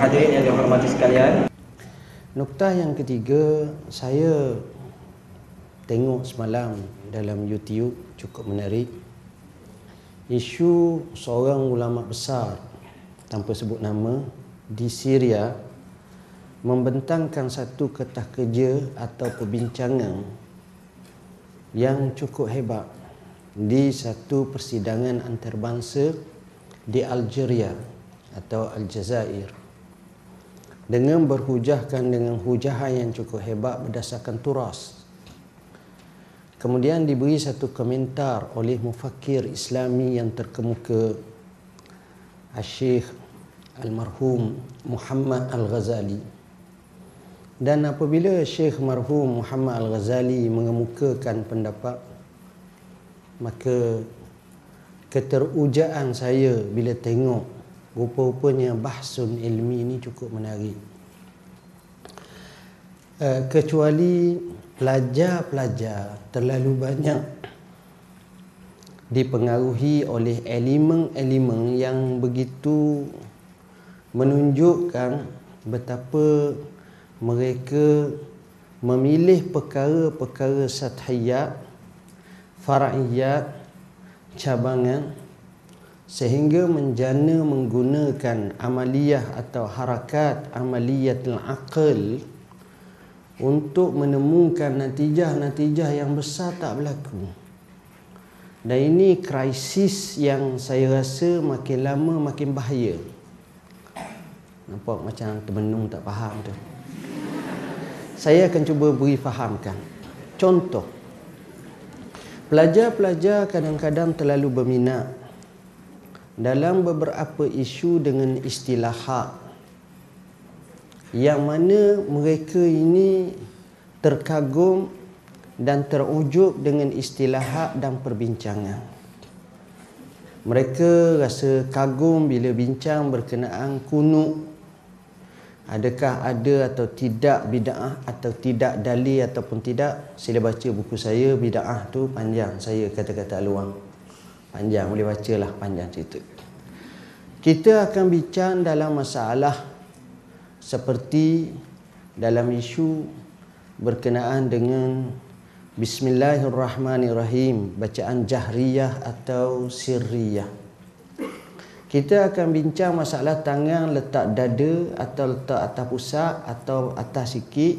hadirin yang dihormati sekalian. Noktah yang ketiga, saya tengok semalam dalam YouTube, cukup menarik. Isu seorang ulama besar tanpa sebut nama di Syria membentangkan satu kertas kerja atau perbincangan yang cukup hebat di satu persidangan antarabangsa di Algeria atau Aljazair, dengan berhujahkan dengan hujahan yang cukup hebat berdasarkan turas. Kemudian diberi satu komentar oleh mufakir Islami yang terkemuka, Syekh Almarhum Muhammad Al-Ghazali. Dan apabila Syekh Marhum Muhammad Al-Ghazali mengemukakan pendapat, maka keterujaan saya bila tengok rupa-rupanya bahsun ilmi ini cukup menarik. Kecuali pelajar-pelajar terlalu banyak dipengaruhi oleh elemen-elemen yang begitu menunjukkan betapa mereka memilih perkara-perkara sathiyat, far'iyat, cabangan, sehingga menjana menggunakan amaliyah atau harakat amaliyatul aql untuk menemukan natijah-natijah yang besar tak berlaku. Dan ini krisis yang saya rasa makin lama makin bahaya. Nampak macam termenung tak faham tu. Saya akan cuba beri fahamkan. Contoh, pelajar-pelajar kadang-kadang terlalu berminat dalam beberapa isu dengan istilahat yang mana mereka ini terkagum dan terujub dengan istilahat dan perbincangan. Mereka rasa kagum bila bincang berkenaan kunut. Adakah ada atau tidak bid'ah atau tidak dalil ataupun tidak. Sila baca buku saya, bid'ah tu panjang, saya kata-kata luang. Panjang, boleh bacalah, panjang cerita. Kita akan bincang dalam masalah seperti dalam isu berkenaan dengan Bismillahirrahmanirrahim, bacaan jahriyah atau sirriyah. Kita akan bincang masalah tangan letak dada atau letak atas pusat atau atas sikit,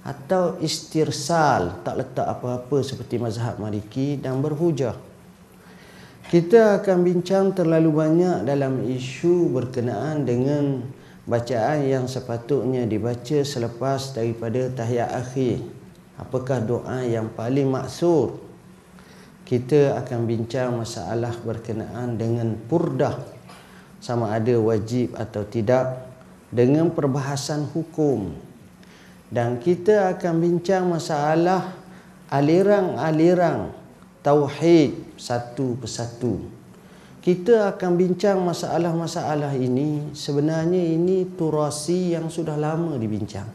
atau istirsal, tak letak apa-apa seperti mazhab Maliki, dan berhujah. Kita akan bincang terlalu banyak dalam isu berkenaan dengan bacaan yang sepatutnya dibaca selepas daripada tahiyat akhir. Apakah doa yang paling maksud? Kita akan bincang masalah berkenaan dengan purdah, sama ada wajib atau tidak, dengan perbahasan hukum. Dan kita akan bincang masalah aliran-aliran tauhid satu persatu. Kita akan bincang masalah-masalah ini. Sebenarnya ini turasi yang sudah lama dibincang.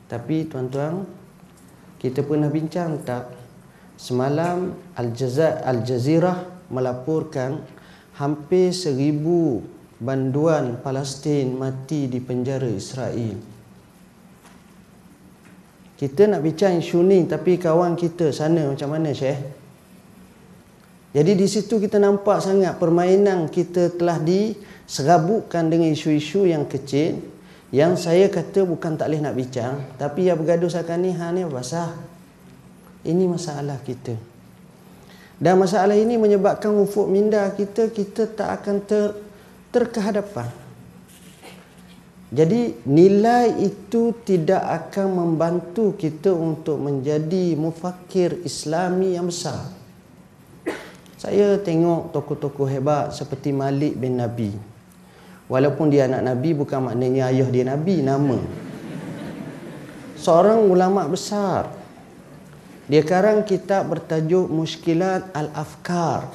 Tapi tuan-tuan, kita pernah bincang tak? Semalam Al-Jazeera melaporkan hampir 1000 banduan Palestin mati di penjara Israel. Kita nak bincang isu ni, tapi kawan kita sana macam mana, Syekh? Jadi di situ kita nampak sangat permainan kita telah diserabutkan dengan isu-isu yang kecil, yang saya kata bukan tak boleh nak bincang, tapi yang bergaduh seakan ni, ni basah. Ini masalah kita. Dan masalah ini menyebabkan ufuk minda kita tak akan terkehadapan. Jadi nilai itu tidak akan membantu kita untuk menjadi mufakir Islami yang besar. Saya tengok tokoh-tokoh hebat seperti Malik bin Nabi. Walaupun dia anak Nabi, bukan maknanya ayah dia Nabi, nama. Seorang ulama besar. Dia karang kitab bertajuk Mushkilat Al-Afkar.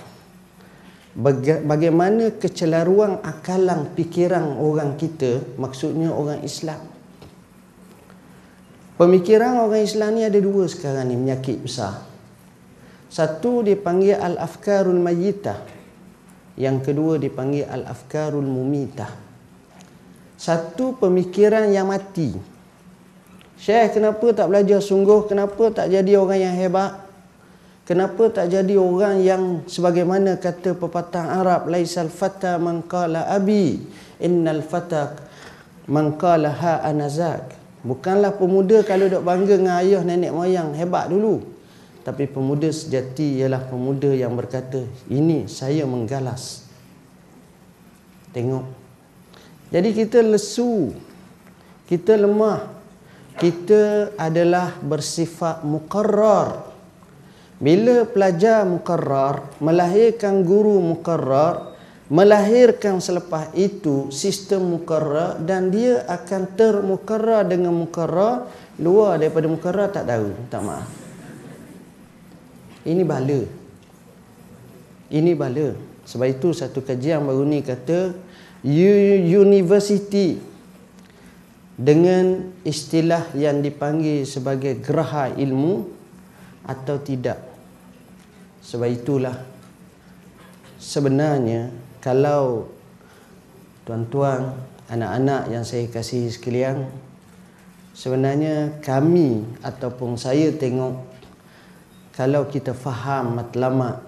Bagaimana kecelaruan akalan fikiran orang kita, maksudnya orang Islam. Pemikiran orang Islam ni ada dua sekarang ni, penyakit besar. Satu dipanggil Al-Afkarul Mayyitah, yang kedua dipanggil Al-Afkarul Mumitah. satu pemikiran yang mati. Syekh, kenapa tak belajar sungguh? Kenapa tak jadi orang yang hebat? Kenapa tak jadi orang yang sebagaimana kata pepatah Arab, laisal fata man qala abi, innal fata man qala ha anazak. Bukanlah pemuda kalau dok bangga dengan ayah nenek moyang hebat dulu. Tapi pemuda sejati ialah pemuda yang berkata, ini saya menggalas. Tengok. Jadi kita lesu, kita lemah, kita adalah bersifat muqarrar. Bila pelajar muqarrar, melahirkan guru muqarrar, melahirkan selepas itu sistem muqarrar, dan dia akan termuqarrar dengan muqarrar. Luar daripada muqarrar tak tahu, tak maaf. Ini bala. Ini bala. Sebab itu satu kajian baru ni kata university dengan istilah yang dipanggil sebagai geraha ilmu atau tidak. Sebab itulah sebenarnya kalau tuan-tuan, anak-anak yang saya kasihi sekalian, sebenarnya kami ataupun saya tengok, kalau kita faham matlamat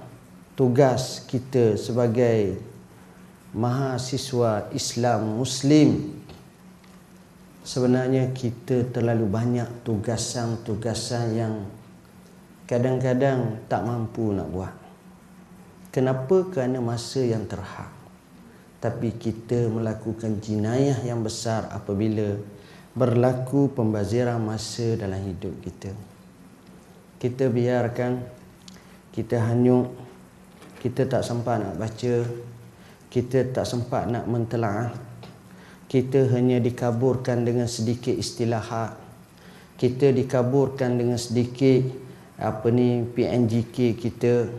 tugas kita sebagai mahasiswa Islam Muslim, sebenarnya kita terlalu banyak tugasan-tugasan yang kadang-kadang tak mampu nak buat. Kenapa? Kerana masa yang terhad. Tapi kita melakukan jenayah yang besar apabila berlaku pembaziran masa dalam hidup kita. Kita biarkan, kita hanyut, kita tak sempat nak baca, kita tak sempat nak mentelaah, kita hanya dikaburkan dengan sedikit istilahat, kita dikaburkan dengan sedikit PNGK kita,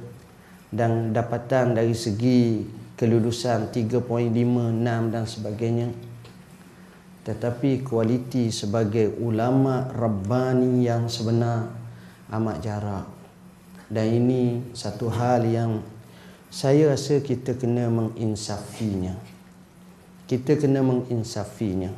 dan dapatan dari segi kelulusan 3.56 dan sebagainya. Tetapi kualiti sebagai ulama Rabbani yang sebenar amat jarak. Dan ini satu hal yang saya rasa kita kena menginsafinya. Kita kena menginsafinya.